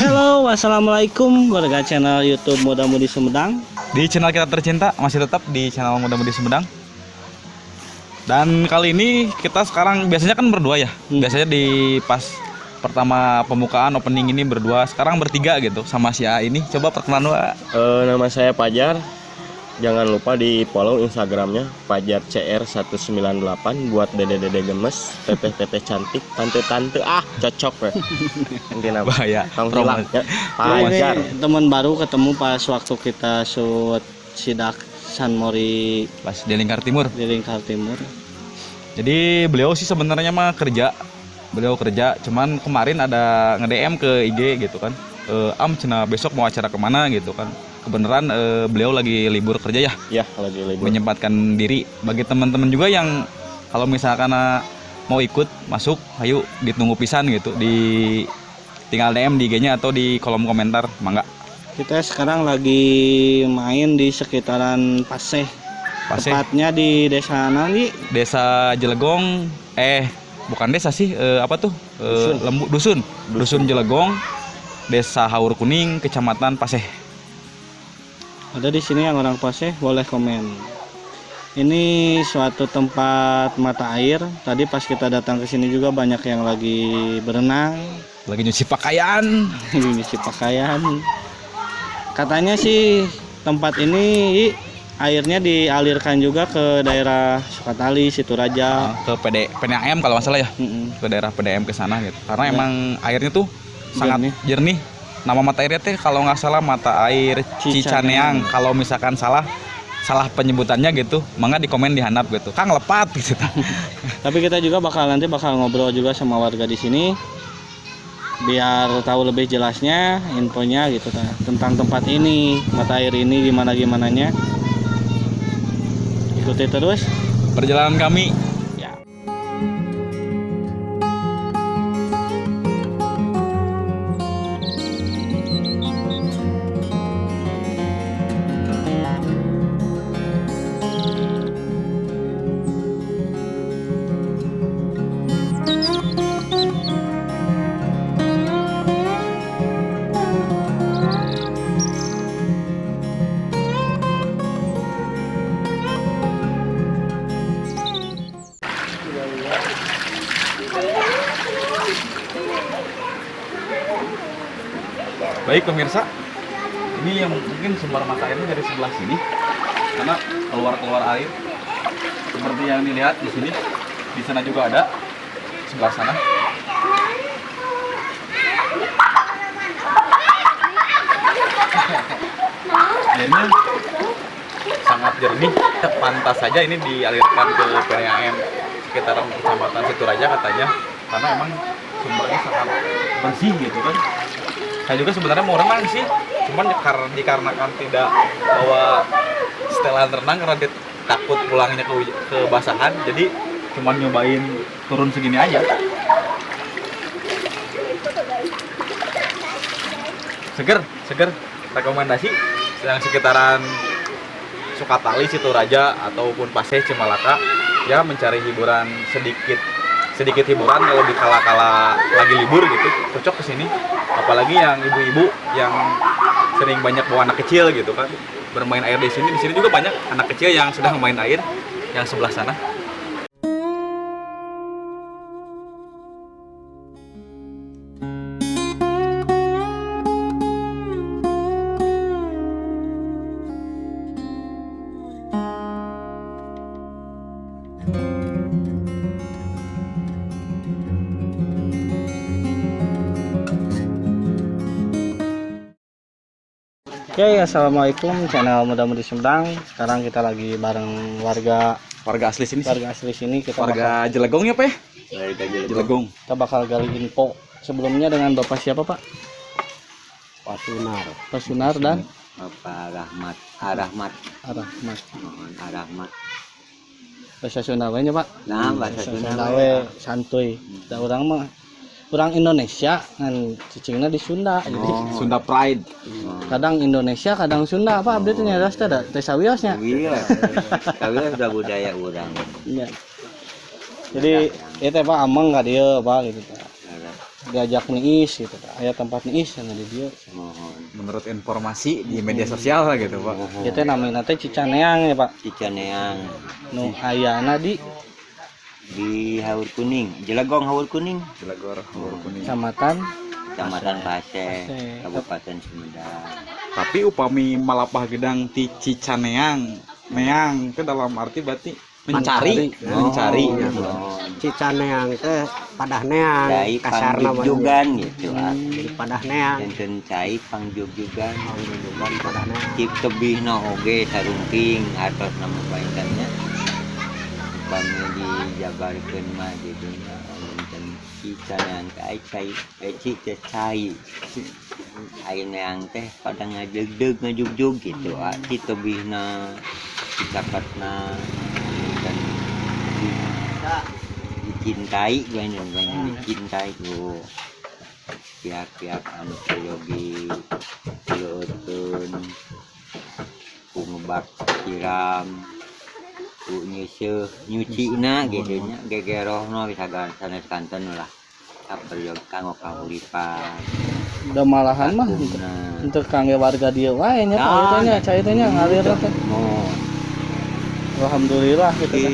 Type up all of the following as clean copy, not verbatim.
Halo, wassalamualaikum warga channel YouTube Muda Mudi Sumedang. Di channel kita tercinta masih tetap di channel Muda Mudi Sumedang. Dan kali ini kita sekarang biasanya kan berdua ya. Biasanya di pas pertama pembukaan opening ini berdua, sekarang bertiga gitu sama si A ini. Coba perkenalan Wak. Nama saya Pajar. Jangan lupa di follow Instagramnya Pajar CR198 buat dede-dede gemes, teteh-teteh cantik, tante-tante cocok ya. Intinya Bahaya. Pajar. Ini teman baru ketemu pas waktu kita shoot sidak San Mori Pas di Lingkar Timur. di Lingkar Timur. Jadi beliau sih sebenarnya mah kerja. Beliau kerja, cuman kemarin ada nge-DM ke IG gitu kan. Cina besok mau acara kemana gitu kan. Kebenaran beliau lagi libur kerja ya. Ya, lagi libur. Menyempatkan diri. Bagi teman-teman juga yang kalau misalkan mau ikut masuk, ayo ditunggu pisan gitu. Tinggal DM di IG-nya atau di kolom komentar, mangga. Kita sekarang lagi main di sekitaran Paseh. Paseh. Tepatnya di desa Nali. Desa Jelegong, bukan desa sih, apa tuh? Dusun Jelegong, Desa Haur Kuning, Kecamatan Paseh. Ada di sini yang orang Paseh, boleh komen. Ini suatu tempat mata air. Tadi pas kita datang ke sini juga banyak yang lagi berenang, Lagi nyuci pakaian. lagi ngisi pakaian. Katanya sih tempat ini airnya dialirkan juga ke daerah Sukatali, Situraja, Ke PDAM kalau nggak salah ya. Ke daerah PDAM ke sana gitu. Karena emang airnya tuh sangat jernih. Nama mata airnya teh kalau nggak salah mata air Cicaneang. Kalau misalkan salah penyebutannya gitu, mangga di komen di handap gitu. Kang lepat gitu. Tapi kita juga bakal ngobrol juga sama warga di sini biar tahu lebih jelasnya infonya gitu tentang tempat ini, mata air ini gimananya. Ikuti terus Perjalanan kami. ya. Baik pemirsa, ini yang mungkin sumber mata airnya dari sebelah sini, karena keluar air seperti yang dilihat di sini. Di sana juga ada, sebelah sana. Airnya sangat jernih, pantas saja ini dialirkan ke PDAM sekitaran Kecamatan Situraja katanya, karena emang sumbernya sangat bersih gitu kan. Saya juga sebenarnya mau renang sih, cuman dikarenakan tidak bawa setelan renang karena dia takut pulangnya ke basahan, jadi cuman nyobain turun segini aja. Seger, rekomendasi yang sekitaran Sukatali, Situraja ataupun Paseh, Cimalaka ya, mencari hiburan sedikit hiburan kalau di kala-kala lagi libur gitu, cocok kesini. Apalagi yang ibu-ibu yang sering banyak bawa anak kecil gitu kan, bermain air di sini. Di sini juga banyak anak kecil yang sedang main air yang sebelah sana. Oke, assalamualaikum channel Muda Mudi Sumedang. Sekarang kita lagi bareng warga asli sini sih. warga asli sini. Kita Warga Jelegong ya Pak ya? Jelegong. kita bakal gali info sebelumnya dengan Bapak siapa Pak? Pak Sunar, Pak Sunar dan Bapak Rahmat, Rahmat. bahasa Sundawanya Pak. Nah, bahasa Sundawe santuy. Da urang mah orang Indonesia kan cicingna di Sunda. Jadi Sunda Pride. kadang Indonesia kadang Sunda apa update nya rasta da teh sawiosnya. Iya, tapi sudah budaya orang. Iya. Jadi ieu teh Pak ameng ka dieu Pak gitu Pak. diajak niis gitu tah. Aya tempat niis cenah di dieu. Mohon. Menurut informasi di media sosial lah gitu Pak. Ieu teh namina teh Cicaneang ya Pak. Cicaneang Nu ayana di Haur Kuning, Jelagong Haur Kuning, Jelagor Haur Kuning. Kecamatan Kecamatan Paseh, Paseh. Kabupaten Sumedang. Tapi upami malapah gedang ti Cicaneang, neang ke dalam arti berarti mencari, mencari. Mohon. Cicaneang teh padah neang Cai kasar namanya pangjugjugan gitu. jadi padah neang Enten cai pangjugjugan. bukan padah neang Cip tebihna oge sarungking atos nama paintannya. Upami dijabarkeun mah gitu. Enten Cicaneang cai teh cai. Ayeuna teh pada ngajeg-deg ngajugjug gitu. Cip tebihna dicakatna dan dicintai dicintai tuh pihak-pihak anu yogi leuteun ku ngebak siram ku nyucina gitu nya gegerohna bisa sanes kanten lah kaperjog kanggo kahuripan udah malahan mah untuk kangge warga dia wae nya Pak nya cai teh nya ngalir teh. mau Alhamdulillah gitu teh.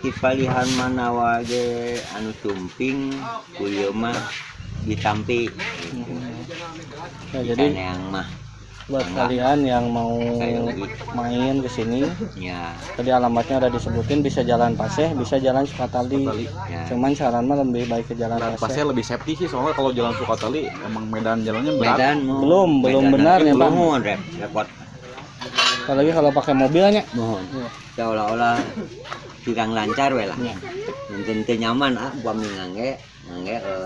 di palihan mana wae anu tumping ku ieu mah ditampi Ya, jadi jadi yang mah buat kalian yang mau main ke sini, ya tadi alamatnya udah disebutin, bisa jalan Paseh, bisa jalan Sukatali. ya Cuman saran mah lebih baik ke jalan Dan Paseh. pasnya lebih safety sih soalnya kalau jalan Sukatali emang medan jalannya berat. medan mau Belum benar ya, Pak. belum repot Apalagi kalau pakai mobilnya. mohon Iya. seolah-olah kurang lancar we lah Iya. mungkin teu nyaman buami ngangge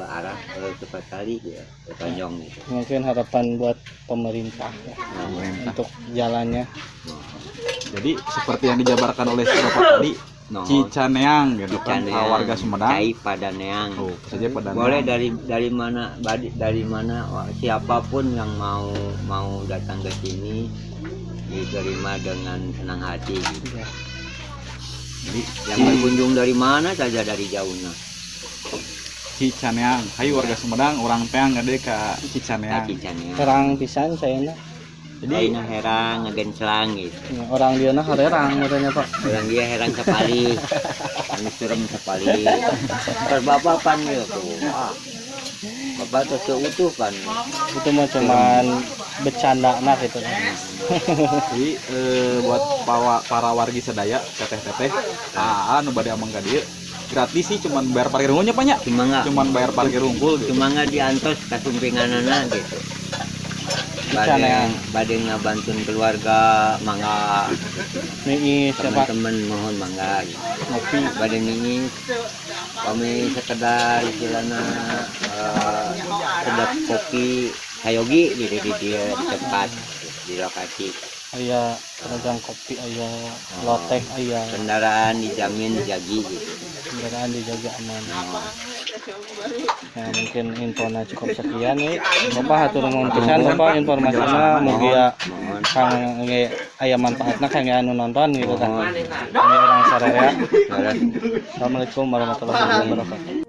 arah Sukatali ya tonjong gitu Mungkin harapan buat pemerintah ya, untuk jalannya. Jadi seperti yang dijabarkan oleh Bapak tadi, no Cicaneang gitu kan, Cicaneang, warga Sumedang. Cai Padaneang. Oh, saja pada Boleh dari mana siapapun yang mau datang ke sini diterima dengan senang hati. Gitu. Iya. Jadi yang berkunjung dari mana saja dari jauhnya. Cicaneang. Hayu warga Sumedang, orang teang gede ke Cicaneang. Kacicannya. Terang pisan saya na. Jadi herang ngegencelang gitu. Ya, orang dia na harerang katanya Pak. Orang dia herang sekali, anu serem sekali. Terus bapak pan gitu. Wah, bapak tuh seutuh pan. Itu mah cuman bercanda nah gitu. Jadi buat para wargi sedaya, teteh-teteh, anu bade amang ka dieu gratis sih, cuman bayar parkir unggulnya banyak. Cuman bayar parkir unggul gitu. Cuma nggak diantos kasumpinganana gitu. Bade ngabantuin keluarga, mangga Nih siapa? teman-teman mohon mangga gitu. Ngopi. Bade ini kami sekedar istilahnya sedap kopi kayogi gitu di dia di tempat di lokasi. Aya pedagang kopi, aya lotek, aya Kendaraan dijamin dijagi gitu. kendaraan dijaga aman. Ya mungkin infonya cukup sekian nih. Bapak hatur nuhun pisan Bapak informasinya mugi ya kang aya manfaatna kang anu nonton gitu kan. Ini orang sararea. Assalamualaikum warahmatullahi wabarakatuh.